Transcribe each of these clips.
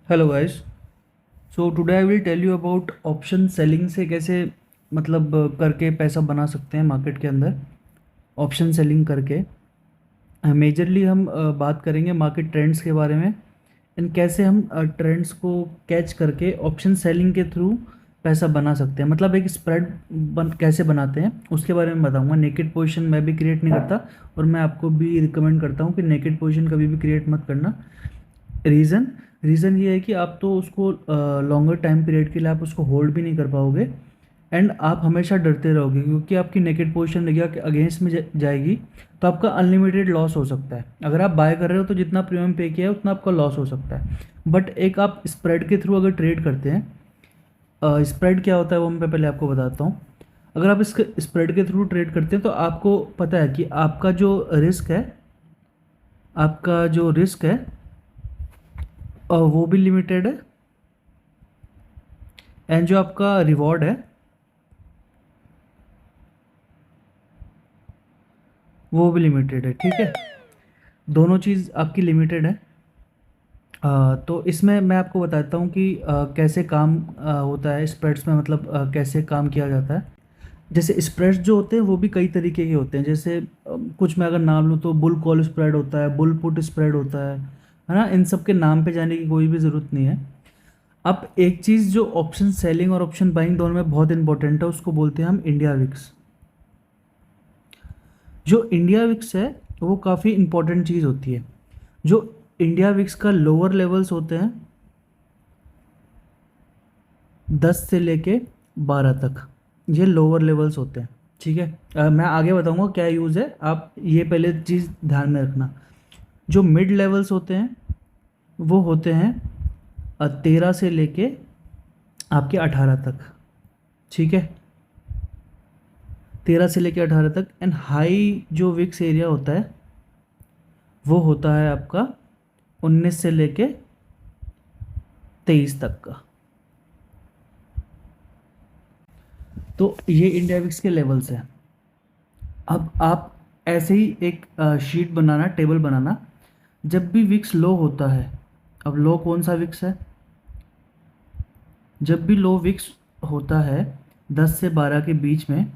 Hello guys. So today I will tell you about option selling से कैसे करके पैसा बना सकते हैं मार्केट के अंदर। ऑप्शन सेलिंग करके मेजरली हम बात करेंगे मार्केट ट्रेंड्स के बारे में एंड कैसे हम ट्रेंड्स को कैच करके ऑप्शन सेलिंग के थ्रू पैसा बना सकते हैं। मतलब एक स्प्रेड कैसे बनाते हैं उसके बारे में बताऊंगा। नेकेड पोजीशन मैं भी क्रिएट नहीं करता और मैं आपको भी रिकमेंड करता हूँ कि नेकेड पोजीशन कभी भी क्रिएट मत करना। रीज़न रीज़न ये है कि आप तो उसको लॉन्गर टाइम पीरियड के लिए आप उसको होल्ड भी नहीं कर पाओगे एंड आप हमेशा डरते रहोगे क्योंकि आपकी नेकेड पोजीशन देखिए कि अगेंस्ट में जाएगी तो आपका अनलिमिटेड लॉस हो सकता है। अगर आप बाय कर रहे हो तो जितना प्रीमियम पे किया है उतना आपका लॉस हो सकता है। बट एक आप स्प्रेड के थ्रू अगर ट्रेड करते हैं, स्प्रेड क्या होता है वो मैं पहले आपको बताता हूँ। अगर आप इसके स्प्रेड के थ्रू ट्रेड करते हैं तो आपको पता है कि आपका जो रिस्क है वो भी लिमिटेड है एंड जो आपका रिवॉर्ड है वो भी लिमिटेड है। ठीक है, दोनों चीज़ आपकी लिमिटेड है। तो इसमें मैं आपको बताता हूँ कि कैसे काम होता है स्प्रेड्स में। मतलब कैसे काम किया जाता है। जैसे स्प्रेड्स जो होते हैं वो भी कई तरीके के होते हैं। जैसे कुछ मैं अगर नाम लूँ तो बुल कॉल स्प्रेड होता है, बुल पुट स्प्रेड होता है ना। इन सब के नाम पे जाने की कोई भी ज़रूरत नहीं है। अब एक चीज़ जो ऑप्शन सेलिंग और ऑप्शन बाइंग दोनों में बहुत इंपॉर्टेंट है उसको बोलते हैं हम इंडिया विक्स। जो इंडिया विक्स है वो काफ़ी इंपॉर्टेंट चीज़ होती है। जो इंडिया विक्स का लोअर लेवल्स होते हैं 10 से लेके 12 तक, ये लोअर लेवल्स होते हैं। ठीक है, मैं आगे बताऊंगा क्या यूज़ है, आप ये पहले चीज़ ध्यान में रखना। जो मिड लेवल्स होते हैं वो होते हैं 13 से लेके आपके 18 तक। ठीक है, 13 से लेके 18 तक। एंड हाई जो विक्स एरिया होता है वो होता है आपका 19 से लेके 23 तक का। तो ये इंडिया विक्स के लेवल्स हैं। अब आप ऐसे ही एक शीट बनाना, टेबल बनाना। जब भी विक्स लो होता है, अब लो कौन सा विक्स है, जब भी लो विक्स होता है 10 से 12 के बीच में,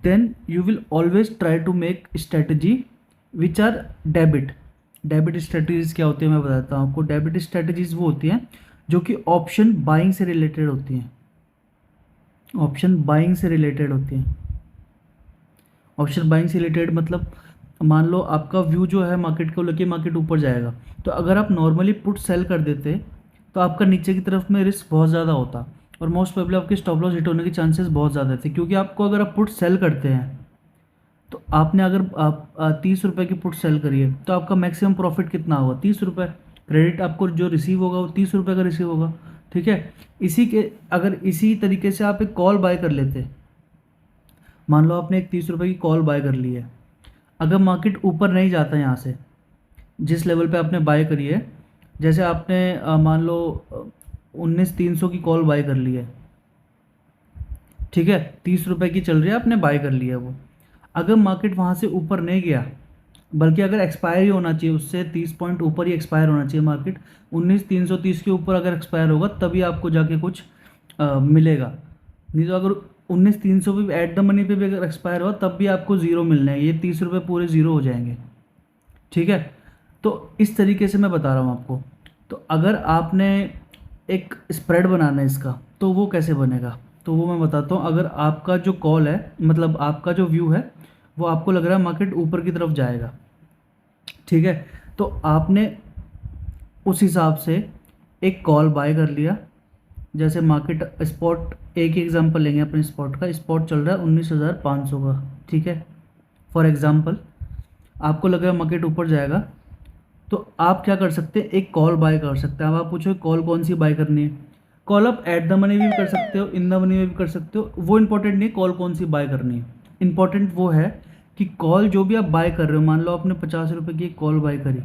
then you will always try to make strategy which are debit. Debit strategies क्या होती है मैं बताता हूँ आपको। डेबिट स्ट्रेटजीज वो होती हैं जो कि ऑप्शन बाइंग से रिलेटेड होती हैं। ऑप्शन बाइंग से रिलेटेड होती हैं। ऑप्शन बाइंग से रिलेटेड मतलब मान लो आपका व्यू जो है मार्केट को लेके, मार्केट ऊपर जाएगा तो अगर आप नॉर्मली पुट सेल कर देते तो आपका नीचे की तरफ में रिस्क बहुत ज़्यादा होता और मोस्ट प्रोबेबली आपके स्टॉप लॉस हिट होने के चांसेस बहुत ज़्यादा थे। क्योंकि आपको अगर आप पुट सेल करते हैं तो आपने अगर आप 30 रुपये की पुट सेल करिए तो आपका मैक्सिमम प्रॉफिट कितना होगा, 30 रुपये। क्रेडिट आपको जो रिसीव होगा वो 30 रुपये का रिसीव होगा। ठीक है, इसी के अगर इसी तरीके से आप एक कॉल बाय कर लेते, मान लो आपने एक 30 रुपये की कॉल बाय कर ली है। अगर मार्केट ऊपर नहीं जाता यहाँ से जिस लेवल पे आपने बाय करी है, जैसे आपने मान लो 19,300 की कॉल बाय कर ली है। ठीक है, 30 रुपये की चल रही है, आपने बाय कर लिया वो। अगर मार्केट वहाँ से ऊपर नहीं गया, बल्कि अगर एक्सपायर ही होना चाहिए, उससे 30 पॉइंट ऊपर ही एक्सपायर होना चाहिए मार्केट, 19,330 के ऊपर अगर एक्सपायर होगा तभी आपको जाके कुछ मिलेगा। नहीं तो अगर 19,300 पे एट द मनी पे भी अगर एक्सपायर हुआ तब भी आपको ज़ीरो मिलना है, ये 30 रुपये पूरे ज़ीरो हो जाएंगे। ठीक है, तो इस तरीके से मैं बता रहा हूँ आपको। तो अगर आपने एक स्प्रेड बनाना है इसका तो वो कैसे बनेगा, तो वो मैं बताता हूँ। अगर आपका जो कॉल है, मतलब आपका जो व्यू है, वो आपको लग रहा है मार्केट ऊपर की तरफ जाएगा। ठीक है, तो आपने उस हिसाब से एक कॉल बाय कर लिया। जैसे मार्केट स्पॉट, एक एग्जांपल लेंगे अपने स्पॉट का। स्पॉट चल रहा है 19,500 का। ठीक है, फॉर एग्जांपल आपको लग रहा है मार्केट ऊपर जाएगा तो आप क्या कर सकते हैं, एक कॉल बाय कर सकते हैं। अब आप पूछो कॉल कौन सी बाय करनी है। कॉल आप एट द मनी भी कर सकते हो, इन द मनी में भी कर सकते हो। वो इंपॉर्टेंट नहीं कॉल कौन सी बाय करनी है, इंपॉर्टेंट वो है कि कॉल जो भी आप बाय कर रहे हो, मान लो आपने 50 रुपये की एक कॉल बाय करी।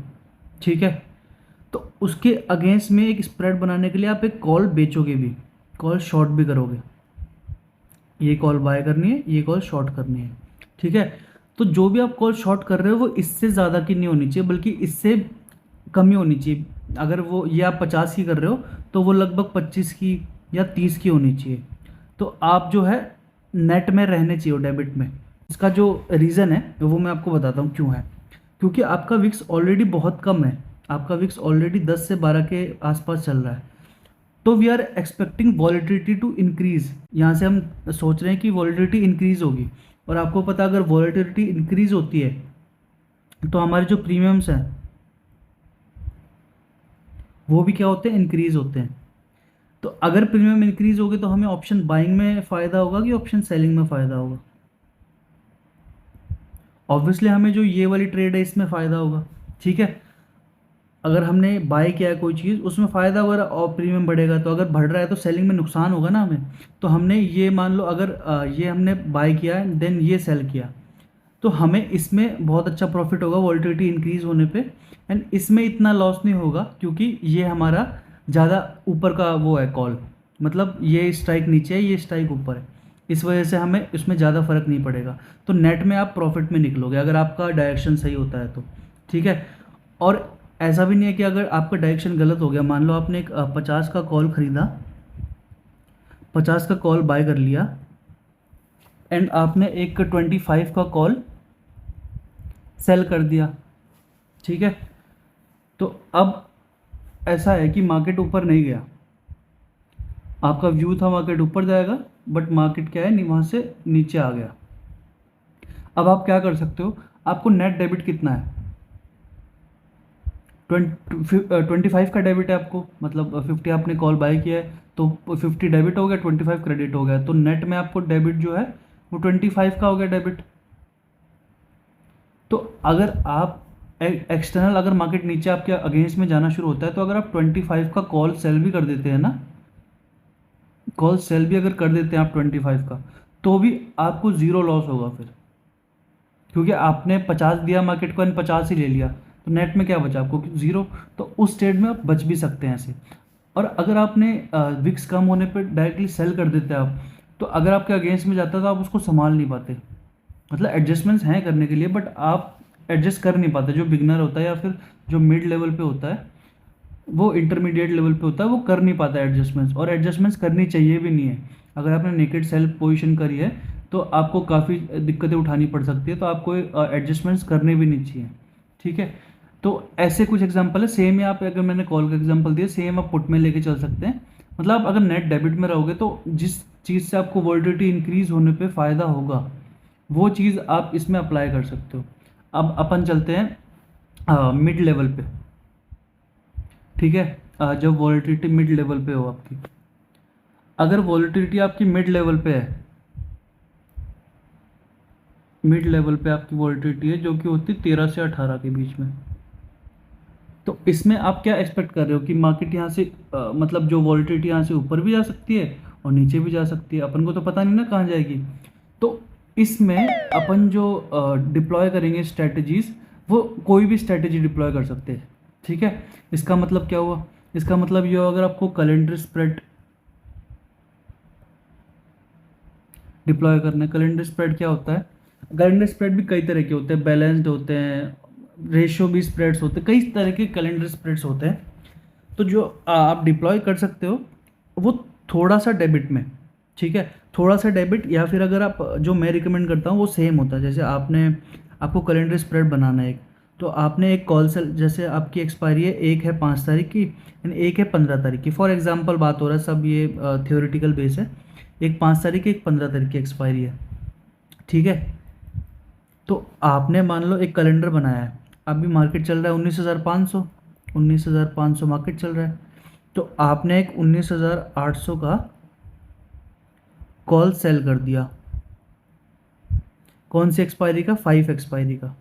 ठीक है, तो उसके अगेंस्ट में एक स्प्रेड बनाने के लिए आप एक कॉल बेचोगे भी, कॉल शॉर्ट भी करोगे। ये कॉल बाय करनी है, ये कॉल शॉर्ट करनी है। ठीक है, तो जो भी आप कॉल शॉर्ट कर रहे हो वो इससे ज़्यादा की नहीं होनी चाहिए, बल्कि इससे कम ही होनी चाहिए। अगर वो ये आप 50 की कर रहे हो तो वो लगभग 25 की या 30 की होनी चाहिए। तो आप जो है नेट में रहने चाहिए डेबिट में। इसका जो रीज़न है वो मैं आपको बताता हूँ क्यों है। क्योंकि आपका विक्स ऑलरेडी बहुत कम है, आपका विक्स ऑलरेडी 10 से 12 के आसपास चल रहा है। तो we are expecting volatility to increase, यहाँ से हम सोच रहे हैं कि वॉलेटिलिटी इंक्रीज होगी। और आपको पता अगर वॉलेटिलिटी इंक्रीज होती है तो हमारे जो प्रीमियम्स हैं वो भी क्या होते हैं, इंक्रीज होते हैं। तो अगर प्रीमियम इंक्रीज होगी तो हमें ऑप्शन बाइंग में फ़ायदा होगा कि ऑप्शन सेलिंग में फ़ायदा होगा। ऑब्वियसली हमें जो ये वाली ट्रेड है इसमें फ़ायदा होगा, ठीक है। अगर हमने बाय किया है कोई चीज़ उसमें फ़ायदा होगा और प्रीमियम बढ़ेगा, तो अगर बढ़ रहा है तो सेलिंग में नुकसान होगा ना हमें। तो हमने ये मान लो अगर ये हमने बाय किया है देन ये सेल किया तो हमें इसमें बहुत अच्छा प्रॉफिट होगा वॉलेटिलिटी इंक्रीज होने पे। एंड इसमें इतना लॉस नहीं होगा क्योंकि ये हमारा ज़्यादा ऊपर का वो है कॉल, मतलब ये स्ट्राइक नीचे है ये स्ट्राइक ऊपर है, इस वजह से हमें इसमें ज़्यादा फर्क नहीं पड़ेगा। तो नेट में आप प्रॉफिट में निकलोगे अगर आपका डायरेक्शन सही होता है तो, ठीक है। और ऐसा भी नहीं है कि अगर आपका डायरेक्शन गलत हो गया, मान लो आपने एक 50 का कॉल ख़रीदा, 50 का कॉल बाय कर लिया एंड आपने एक 25 का कॉल सेल कर दिया, ठीक है। तो अब ऐसा है कि मार्केट ऊपर नहीं गया, आपका व्यू था मार्केट ऊपर जाएगा बट मार्केट क्या है नहीं वहाँ से नीचे आ गया। अब आप क्या कर सकते हो, आपको नेट डेबिट कितना है, 25 का डेबिट है आपको, मतलब 50 आपने कॉल बाय किया है तो 50 डेबिट हो गया 25 क्रेडिट हो गया, तो नेट में आपको डेबिट जो है वो 25 का हो गया डेबिट। तो अगर आप एक्सटर्नल अगर मार्केट नीचे आपके अगेंस्ट में जाना शुरू होता है तो अगर आप 25 का कॉल सेल भी कर देते हैं ना, कॉल सेल भी अगर कर देते हैं आप 25 का, तो भी आपको ज़ीरो लॉस होगा फिर, क्योंकि आपने 50 दिया मार्केट को एंड 50 ही ले लिया, तो नेट में क्या बचा आपको, ज़ीरो। तो उस ट्रेड में आप बच भी सकते हैं ऐसे। और अगर आपने विक्स कम होने पर डायरेक्टली सेल कर देते हैं आप, तो अगर आपके अगेंस्ट में जाता है तो आप उसको संभाल नहीं पाते, मतलब एडजस्टमेंट्स हैं करने के लिए बट आप एडजस्ट कर नहीं पाते। जो बिगनर होता है या फिर जो मिड लेवल पे होता है, वो इंटरमीडिएट लेवल पे होता है, वो कर नहीं पाता एडजस्टमेंट्स, और एडजस्टमेंट्स करनी चाहिए भी नहीं है। अगर आपने नेकेड सेल पोजीशन करी है तो आपको काफ़ी दिक्कतें उठानी पड़ सकती है, तो आपको एडजस्टमेंट्स करने भी नहीं चाहिए, ठीक है। तो ऐसे कुछ एग्जांपल है, सेम ही आप अगर मैंने कॉल का एग्जांपल दिया सेम आप पुट में लेके चल सकते हैं। मतलब आप अगर नेट डेबिट में रहोगे तो जिस चीज़ से आपको वॉलेटिलिटी इंक्रीज होने पे फ़ायदा होगा वो चीज़ आप इसमें अप्लाई कर सकते हो। अब अपन चलते हैं मिड लेवल पे, ठीक है। जब वॉलेटिलिटी मिड लेवल पे हो आपकी, अगर वॉलेटिलिटी आपकी मिड लेवल पे है, मिड लेवल पे आपकी वॉलेटिलिटी है जो कि होती है 13 से 18 के बीच में, तो इसमें आप क्या एक्सपेक्ट कर रहे हो कि मार्केट यहाँ से मतलब जो वॉलेटिलिटी यहाँ से ऊपर भी जा सकती है और नीचे भी जा सकती है, अपन को तो पता नहीं ना कहाँ जाएगी। तो इसमें अपन जो डिप्लॉय करेंगे स्ट्रेटजीज, वो कोई भी स्ट्रेटजी डिप्लॉय कर सकते हैं, ठीक है। इसका मतलब क्या हुआ, इसका मतलब ये हुआ अगर आपको कैलेंडर स्प्रेड डिप्लॉय करना है। कैलेंडर स्प्रेड क्या होता है, कैलेंडर स्प्रेड भी कई तरह के होते हैं, बैलेंस्ड होते हैं, रेशियो भी स्प्रेड्स होते हैं, कई तरह के कैलेंडर स्प्रेड्स होते हैं। तो जो आप डिप्लॉय कर सकते हो वो थोड़ा सा डेबिट में, ठीक है, थोड़ा सा डेबिट, या फिर अगर आप जो मैं रिकमेंड करता हूँ वो सेम होता है। जैसे आपको कैलेंडर स्प्रेड बनाना है एक, तो आपने एक कॉल सेल, जैसे आपकी एक्सपायरी है, एक है 5 तारीख की एंड एक है 15 तारीख की, फॉर एग्जांपल बात हो रहा है, सब ये थियोरेटिकल बेस है, एक 5 तारीख की एक 15 तारीख की एक्सपायरी है, ठीक है। तो आपने मान लो एक कैलेंडर बनाया है, अभी मार्केट चल रहा है 19,500, 19,500 मार्केट चल रहा है, तो आपने एक 19,800 का कॉल सेल कर दिया, कौन सी एक्सपायरी का, 5 एक्सपायरी का,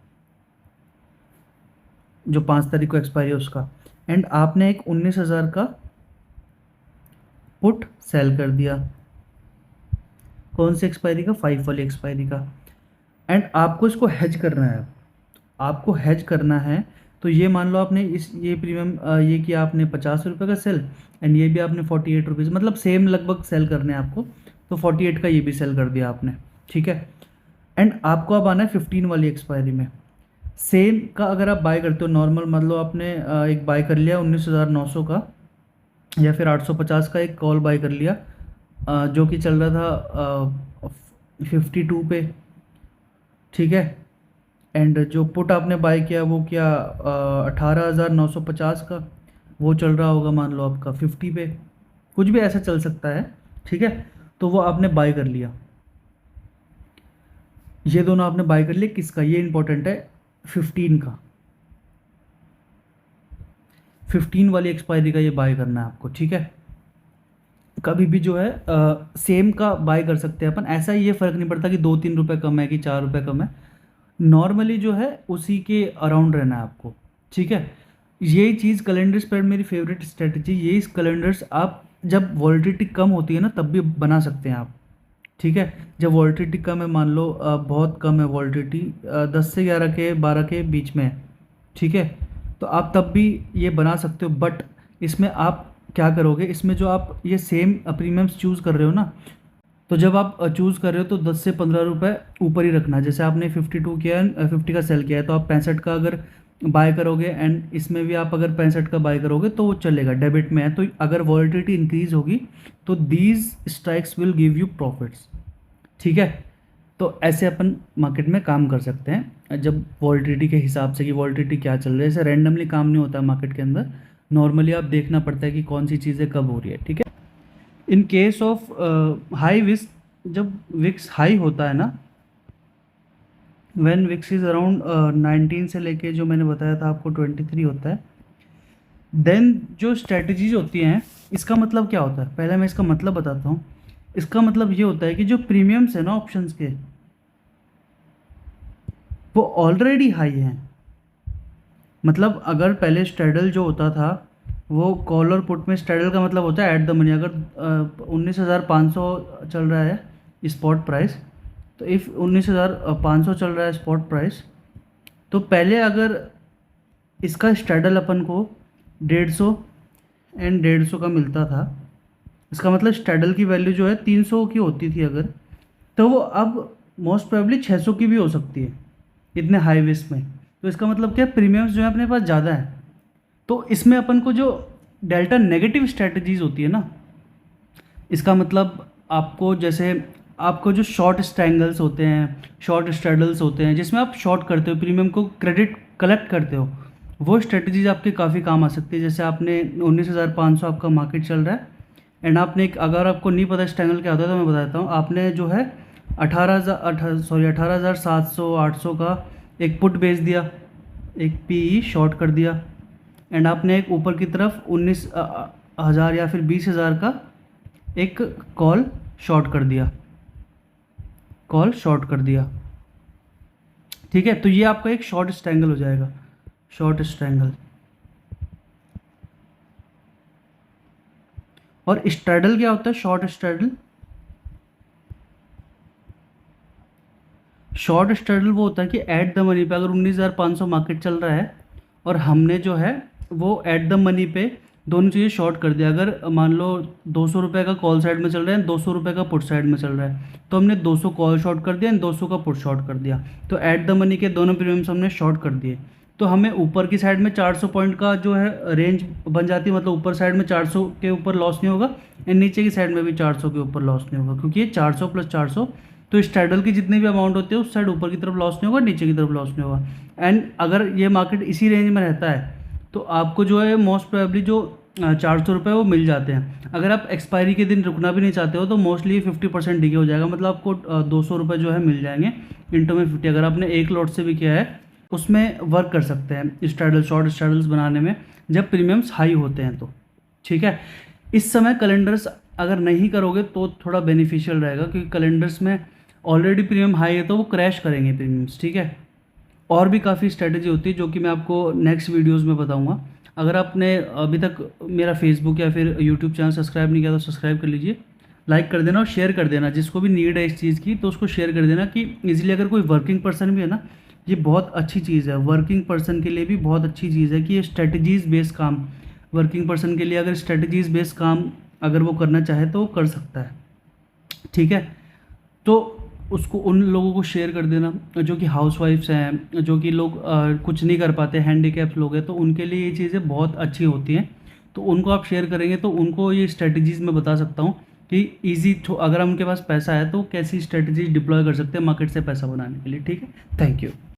जो 5 तारीख को एक्सपायरी है उसका, एंड आपने एक 19,000 का पुट सेल कर दिया, कौन सी एक्सपायरी का, 5 वाली एक्सपायरी का। एंड आपको इसको हेज करना है, आपको हेज करना है। तो ये मान लो आपने ये प्रीमियम ये किया आपने 50 रुपये का सेल एंड ये भी आपने 48 रुपीज़, मतलब सेम लगभग सेल करने हैं आपको, तो 48 का ये भी सेल कर दिया आपने, ठीक है। एंड आपको अब आना है 15 वाली एक्सपायरी में। सेम का अगर आप बाय करते हो नॉर्मल, मतलब आपने एक बाय कर लिया 19,900 का या फिर 850 का एक कॉल बाय कर लिया, जो कि चल रहा था 52 पे, ठीक है। एंड जो पुट आपने बाय किया वो क्या 18,950 का, वो चल रहा होगा मान लो आपका 50 पे, कुछ भी ऐसा चल सकता है, ठीक है। तो वो आपने बाय कर लिया, ये दोनों आपने बाय कर लिया, किसका, ये इंपॉर्टेंट है, 15 का, 15 वाली एक्सपायरी का ये बाय करना है आपको, ठीक है। कभी भी जो है सेम का बाय कर सकते हैं अपन, ऐसा ये फ़र्क नहीं पड़ता कि 2-3 रुपये कम है कि 4 रुपये कम है, नॉर्मली जो है उसी के अराउंड रहना है आपको, ठीक है। यही चीज़ कैलेंडर स्प्रेड मेरी फेवरेट स्ट्रेटजी, यही कैलेंडर्स आप जब वॉलिटिलिटी कम होती है ना तब भी बना सकते हैं आप, ठीक है। जब वॉलिटिलिटी कम है, मान लो बहुत कम है वॉलिटिलिटी, 10 से 11 के 12 के बीच में है, ठीक है, तो आप तब भी ये बना सकते हो। बट इसमें आप क्या करोगे, इसमें जो आप ये सेम प्रीमियम्स चूज़ कर रहे हो ना, तो जब आप चूज़ कर रहे हो तो 10 से 15 रुपये ऊपर ही रखना है। जैसे आपने 52 किया है, 50 का सेल किया है, तो आप 65 का अगर बाय करोगे एंड इसमें भी आप अगर 65 का बाय करोगे तो वो चलेगा, डेबिट में है। तो अगर वॉलिटिलिटी इंक्रीज होगी तो these strikes will give you profits, ठीक है। तो ऐसे अपन मार्केट में काम कर सकते हैं जब वॉलिटिलिटी के हिसाब से कि वॉलिटिलिटी क्या चल रही है, ऐसे रैंडमली काम नहीं होता है मार्केट के अंदर, नॉर्मली आप देखना पड़ता है कि कौन सी चीज़ें कब हो रही है, ठीक है। In case of high VIX, जब विक्स हाई होता है ना, व्हेन विक्स इज़ अराउंड 19 से लेके जो मैंने बताया था आपको 23 होता है, देन जो स्ट्रेटजीज होती हैं, इसका मतलब क्या होता है, पहले मैं इसका मतलब बताता हूँ। इसका मतलब ये होता है कि जो प्रीमियम्स है ना ऑप्शंस के, वो ऑलरेडी हाई हैं। मतलब अगर पहले स्ट्रेडल जो होता था, वो कॉल और पुट में स्ट्रेडल का मतलब होता है एट द मनी, अगर 19,500 चल रहा है स्पॉट प्राइस, तो इफ़ 19,500 चल रहा है स्पॉट प्राइस, तो पहले अगर इसका स्ट्रेडल अपन को 150 एंड 150 का मिलता था, इसका मतलब स्ट्रेडल की वैल्यू जो है 300 की होती थी अगर, तो वो अब मोस्ट प्रोबेबली 600 की भी हो सकती है इतने हाई विस्क में। तो इसका मतलब क्या है, प्रीमियम्स जो है अपने पास ज़्यादा है। तो इसमें अपन को जो डेल्टा नेगेटिव स्ट्रेटजीज होती है ना, इसका मतलब आपको जैसे आपको जो शॉर्ट स्ट्रैंगल्स होते हैं, शॉर्ट स्ट्रेडल्स होते हैं, जिसमें आप शॉर्ट करते हो, प्रीमियम को क्रेडिट कलेक्ट करते हो, वो स्ट्रेटजीज आपके काफ़ी काम आ सकती है। जैसे आपने 19,500 आपका मार्केट चल रहा है एंड आपने एक, अगर आपको नहीं पता स्ट्रैंगल क्या होता है तो मैं बताता हूँ, आपने जो है 18,700 800 का एक पुट बेच दिया, एक पीई शॉर्ट कर दिया, एंड आपने एक ऊपर की तरफ 19,000 या फिर 20,000 का एक कॉल शॉर्ट कर दिया, कॉल शॉर्ट कर दिया, ठीक है। तो ये आपका एक शॉर्ट स्ट्रैंगल हो जाएगा, शॉर्ट स्ट्रैंगल। और स्ट्रैडल क्या होता है, शॉर्ट स्ट्रैडल, शॉर्ट स्ट्रैडल वो होता है कि एट द मनी पे अगर 19,500 मार्केट चल रहा है और हमने जो है वो एट द मनी पे दोनों चीज़ें शॉर्ट कर दिया। अगर मान लो 200 रुपये का कॉल साइड में चल रहा है, 200 रुपये का पुट साइड में चल रहा है, तो हमने 200 कॉल शॉर्ट कर दिया एंड 200 का पुट शॉर्ट कर दिया, तो एट द मनी के दोनों प्रीमियम्स हमने शॉर्ट कर दिए। तो हमें ऊपर की साइड में 400 पॉइंट का जो है रेंज बन जाती है, मतलब ऊपर साइड में 400 के ऊपर लॉस नहीं होगा एंड नीचे की साइड में भी 400 के ऊपर लॉस नहीं होगा, क्योंकि ये 400 + 400, तो स्ट्रैडल की जितनी भी अमाउंट होती है उस साइड ऊपर की तरफ लॉस नहीं होगा, नीचे की तरफ लॉस नहीं होगा। एंड अगर ये मार्केट इसी रेंज में रहता है तो आपको जो है मोस्ट प्रोबेबली जो 400 रुपये वो मिल जाते हैं। अगर आप एक्सपायरी के दिन रुकना भी नहीं चाहते हो तो मोस्टली 50% डीके हो जाएगा, मतलब आपको 200 रुपये जो है मिल जाएंगे इंटू में 50। अगर आपने एक लॉट से भी किया है उसमें वर्क कर सकते हैं स्ट्रैडल, शॉर्ट स्ट्रैडल्स बनाने में, जब प्रीमियम्स हाई होते हैं तो, ठीक है। इस समय कैलेंडर्स अगर नहीं करोगे तो थोड़ा बेनिफिशियल रहेगा, क्योंकि कैलेंडर्स में ऑलरेडी प्रीमियम हाई है तो वो क्रैश करेंगे प्रीमियम्स, ठीक है। और भी काफ़ी स्ट्रेटजी होती है जो कि मैं आपको नेक्स्ट वीडियोस में बताऊंगा। अगर आपने अभी तक मेरा फेसबुक या फिर यूट्यूब चैनल सब्सक्राइब नहीं किया तो सब्सक्राइब कर लीजिए, लाइक कर देना और शेयर कर देना, जिसको भी नीड है इस चीज़ की तो उसको शेयर कर देना, कि इजीली अगर कोई वर्किंग पर्सन भी है ना, ये बहुत अच्छी चीज़ है, वर्किंग पर्सन के लिए भी बहुत अच्छी चीज़ है कि ये स्ट्रेटजीज़ बेस्ड काम, वर्किंग पर्सन के लिए अगर स्ट्रेटजीज़ बेस्ड काम अगर वो करना चाहे तो वो कर सकता है, ठीक है। तो उसको उन लोगों को शेयर कर देना जो कि हाउसवाइफ्स हैं, जो कि लोग कुछ नहीं कर पाते, हैंडीकैप्स लोग हैं, तो उनके लिए ये चीज़ें बहुत अच्छी होती हैं। तो उनको आप शेयर करेंगे तो उनको ये स्ट्रेटजीज़ मैं बता सकता हूँ कि ईज़ी, अगर उनके पास पैसा है तो कैसी स्ट्रेटजी डिप्लॉय कर सकते हैं मार्केट से पैसा बनाने के लिए। ठीक है, थैंक यू।